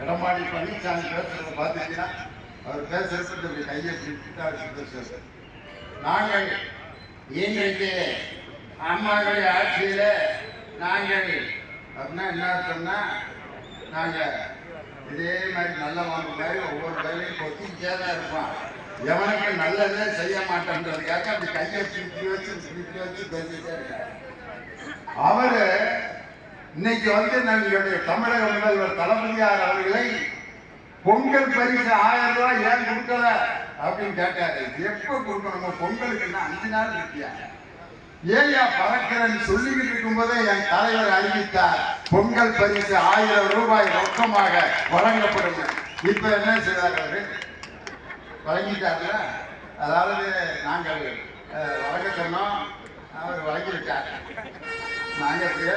எடப்பாடி பழனிசாமி பேசுறத பார்த்துட்டீங்கன்னா அவர் பேசுறது கையை பேசுறது. நாங்கள் இன்றைக்கு அம்மாவுடைய ஆட்சியில நாங்கள் அப்படின்னா என்ன அர்த்தம்னா நாங்கள் இதே மாதிரி நல்ல வாங்க மாதிரி ஒவ்வொரு வேலையும் கொத்திக்கிட்டே தான் இருப்போம். எவனுக்கு நல்லதே செய்ய மாட்டேன்றதுக்காக அப்படி கையை பிடிச்சி வச்சு பேசிட்டே இருக்காரு. அவரு இன்னைக்கு நம்மளுடைய தமிழக முதல்வர் தளபதியார் அவர்களை பொங்கல் பரிசு 1000 ரூபாய் ஏன் கொடுக்கல அப்படின்னு கேட்டாரு. எப்ப கொடுக்கணும்? பொங்கலுக்குன்னா 5 நாள் இருக்கியா? ஏயா பறக்கிறன்னு சொல்லிக்கிட்டு இருக்கும் போதே என் தலைவர் அறிவித்தார், பொங்கல் பரிசு 1000 ரூபாய் ரொக்கமாக வழங்கப்படும். இப்ப என்ன செய்தார்கள்? வழங்கிட்டார்ல. அதாவது நாங்கள் வழங்க சொன்னோம், அவர் வழங்கிவிட்டார். நாங்க இப்படியே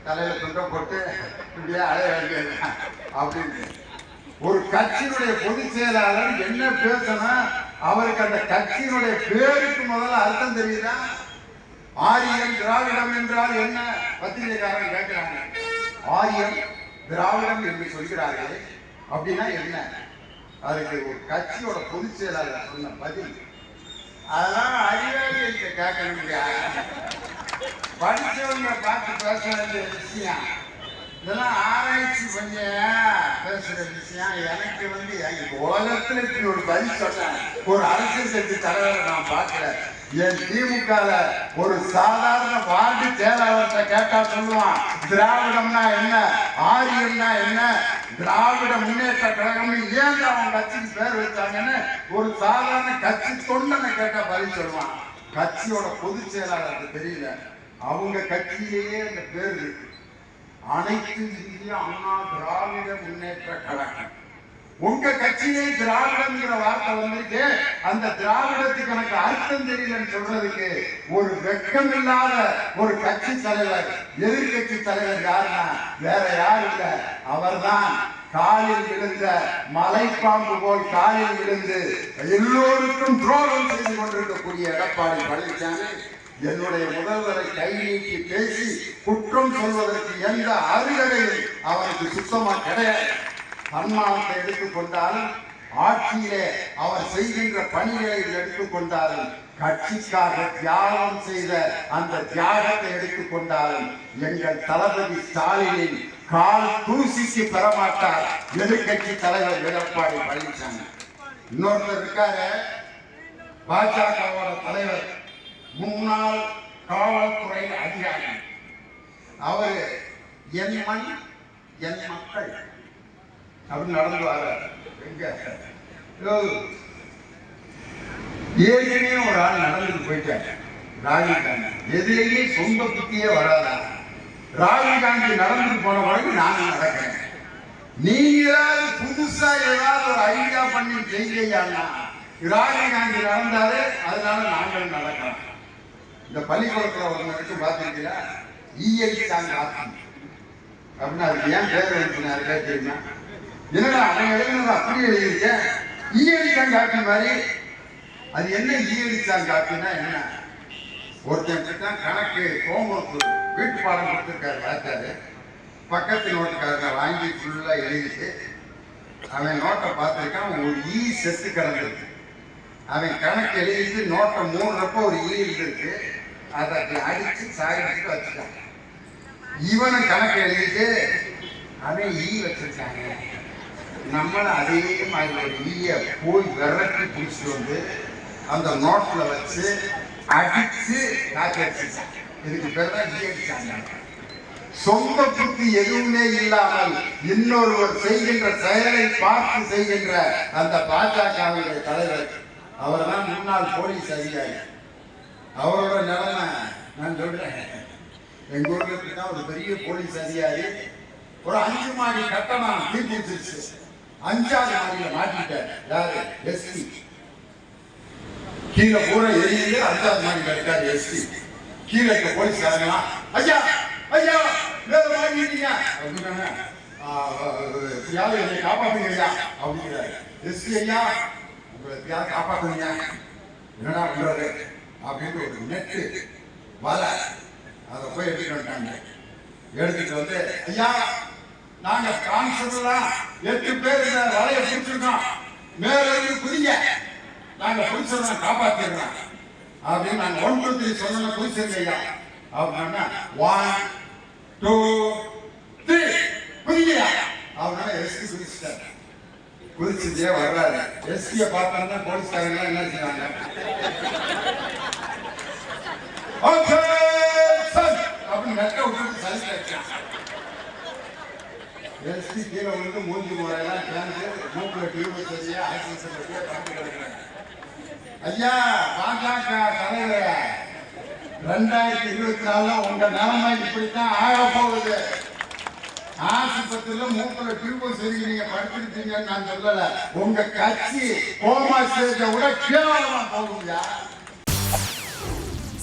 தலையில துண்டை போட்டு இப்படியே அடைய வேண்டியது அப்படின்னு. ஒரு கட்சியினுடைய பொதுச் செயலாளர் என்ன பேசணும், அவருக்கு அந்த கட்சியினுடைய பேருக்கு முதல்ல அர்த்தம் தெரியுதா? ஆரியம் திராவிடம் என்றால் என்ன? பத்திரிகைக்காரன் கேட்கிறாங்க. ஆரியம் திராவிடம் என்று சொல்கிறார்கள், அப்படின்னா என்ன? அதுக்கு ஒரு கட்சியோட பொதுச் செயலாளர் சொன்ன பதில். அதெல்லாம் அறிவாளி கேட்கணும். படிச்சவங்க பார்த்து பேச வேண்டிய விஷயம் இதெல்லாம். ஆராய்ச்சி பண்ண பேசுற விஷயம். எனக்கு எங்க உலகத்துல இப்படி ஒரு பதில் சொன்னேன் ஒரு அரசியல் கட்சி தலைவரை நான் பார்க்கிறேன். என் திமுக ஒரு சாதாரண வார்டு செயலாளர்கிட்ட கேட்டா சொல்லுவான், திராவிடம்னா என்ன, ஆரியம்னா என்ன, திராவிட முன்னேற்ற கழகம் ஏன் அவன் கட்சிக்கு பேர் வச்சாங்கன்னு ஒரு சாதாரண கட்சி தொண்டனை கேட்டா பதில் சொல்லுவான். கட்சியோட பொதுச் செயலாளருக்கு தெரியல, அவங்க கட்சியிலேயே அந்த பேர் இருக்கு, அனைத்து இந்திய அண்ணா திராவிட முன்னேற்ற கழகம். உங்க கட்சியிலே திராவிடம்ங்கிற வார்த்தை வந்துருக்கு. அந்த திராவிடத்துக்கு எனக்கு அர்த்தம் தெரியலன்னு சொல்றதுக்கு ஒரு வெட்கம் இல்லாத ஒரு கட்சி தலைவர், எதிர்கட்சி தலைவர் யாருன்னா வேற யாரு இல்ல, அவர்தான் காலில் விழுந்த மலைப்பாம்பு போல் காலில் விழுந்து எல்லோருக்கும் துரோகம் செய்து கொண்டிருக்கக்கூடிய எடப்பாடி பழனிசாமி என்னுடைய முதல்வரை கை நீட்டி பேசி குற்றம் சொல்வதற்கு எந்த அருகதையும் அவருக்கு சுத்தமா கிடையாது. சன்மானத்தை எடுத்துக்கொண்டாலும், ஆட்சியிலே அவர் செய்கின்ற பணிகளை எடுத்துக்கொண்டாலும், கட்சிக்காக தியாகம் செய்த அந்த தியாகத்தை எடுத்துக்கொண்டாலும் எங்கள் தளபதி ஸ்டாலினின் கால் தூசிக்கு பெறமாட்டார் எதிர்கட்சி தலைவர் எடப்பாடி பழனிசாமி. இன்னொருத்தர் இருக்காரு, பாஜகவோட தலைவர், முன்னாள் காவல்துறை அதிகாரி. அவரு என் மண் என் மக்கள் அப்படின்னு நடந்து வர. ஏற்கனவே ஒரு ஆள் நடந்துட்டு போயிட்டாங்க, ராகுல் காந்தி. எதிலேயே சொந்த புத்தியே வராதா? ராகுல் காந்தி நடந்துட்டு போன பிறகு நாங்க நடக்கிறேன். நீங்க ஏதாவது புதுசா ஏதாவது ஒரு ஐடியா பண்ணி செய்யலையான்னா, ராகுல் காந்தி நடந்தாலே அதனால நாங்கள் நடக்கிறோம். இந்த பள்ளிக்கூடத்துல ஒன்று இருக்கு பார்த்துருக்கீங்களா, இஎல்சாங்க ஆட்சி அப்படின்னா அதுக்கு ஏன் பேர் வந்துச்சுன்னா தெரியுமா? என்னடா அவன் எழுதுனது அப்படியே எழுதியிருக்கேன், இஎல்சாங்க ஆட்சி மாதிரி. அது என்ன இஎல்சாங்க ஆட்சின்னா என்ன? ஒருத்தன் தான் கணக்கு ஹோம்ஒர்க் வீட்டு பாடம் கொடுத்துருக்காரு வாத்தியாரு. பக்கத்து நோட்டுக்காரங்க வாங்கி ஃபுல்லா எழுதிட்டு அவன் நோட்டை பார்த்துருக்கான், ஒரு ஈ செத்து கிடந்திருக்கு. அவன் கணக்கு எழுதிட்டு நோட்டை மூடுறப்ப ஒரு ஈ இருந்திருக்கு, அதை அடிச்சு சாகிட்டு வச்சுட்டான். இவனும் கணக்கு எழுதிட்டு அவன் ஈ வச்சிருக்காங்க. நம்மளும் அதே மாதிரி ஒரு ஈய போய் விரட்டி பிடிச்சிட்டு வந்து அந்த நோட்டில் வச்சு அடிச்சு காய்ச்சி அடிச்சிருக்காங்க. இதுக்கு பேர் தான் ஈ அடிச்சாங்க. சொந்த புத்தி எதுவுமே இல்லாமல் இன்னொருவர் செய்கின்ற செயலை பார்த்து செய்கின்ற அந்த பாஜகவுடைய தலைவர், அவர் தான் முன்னாள் போலீஸ் அதிகாரி. அவரோட நிலைமை நான் சொல்றேன். எங்க ஊருக்கு தான் ஒரு பெரிய போலீஸ் அதிகாரி ஒரு 5 மாடி கட்டணம் தீர்ப்பிச்சு 5ஆவது மாடியில மாட்டிட்டார். யாரு? எஸ்பி. கீழே பூரா எரியுது, 5ஆவது மாடியில இருக்காரு எஸ்பி. கீழே இருக்க போலீஸ்காரங்களா, ஐயா ஐயா வேற மாட்டிட்டீங்க அப்படின்னா, யாரு என்னை காப்பாத்துங்க ஐயா அப்படிங்கிறாரு. எஸ்பி ஐயா உங்களை யாரும் காப்பாத்துங்க, என்னடா பண்றது அப்படின்னு ஒரு நெட்டு வர அதை போய் எடுத்துட்டு வந்துட்டாங்க. எடுத்துட்டு வந்து, ஐயா நாங்க கான்ஸ்டபிள்லாம் 8 பேர் இந்த வலைய பிடிச்சிருக்கோம், மேல இருந்து குதிங்க, நாங்க புடிச்சிடலாம், காப்பாத்திடுறோம் அப்படின்னு நாங்க 1 2 3 சொன்னா புடிச்சிருங்க ஐயா அப்படின்னா 1 2 3 குதிங்கயா அப்படின்னா எஸ்பி குதிச்சிட்டாரு. குதிச்சுட்டே வர்றாரு. எஸ்பியை பார்த்தாருன்னா போலீஸ்காரங்க என்ன செய்வாங்க, அப்படின்னு நெட்ட விட்டு சரி வச்சான். எஸ்பி கீழே வந்து மூஞ்சி முறையெல்லாம் சேர்ந்து மூக்குல டியூப் சரியா ஆக்சிஜன் வழியா பறந்து கிடக்குறாங்க. ஐயா பாஜக தலைவர் 2024 உங்க நிலைமை இப்படித்தான் ஆக போகுது. ஆஸ்பத்திரியில மூக்குல டியூப் சரி நீங்க படுத்திருக்கீங்கன்னு நான் சொல்லல, உங்க கட்சி கோமா ஸ்டேஜை விட கேவலமா போகுங்க.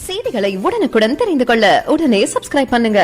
செய்திகளை உடனுக்குடன் தெரிந்து கொள்ள உடனே சப்ஸ்கிரைப் பண்ணுங்க.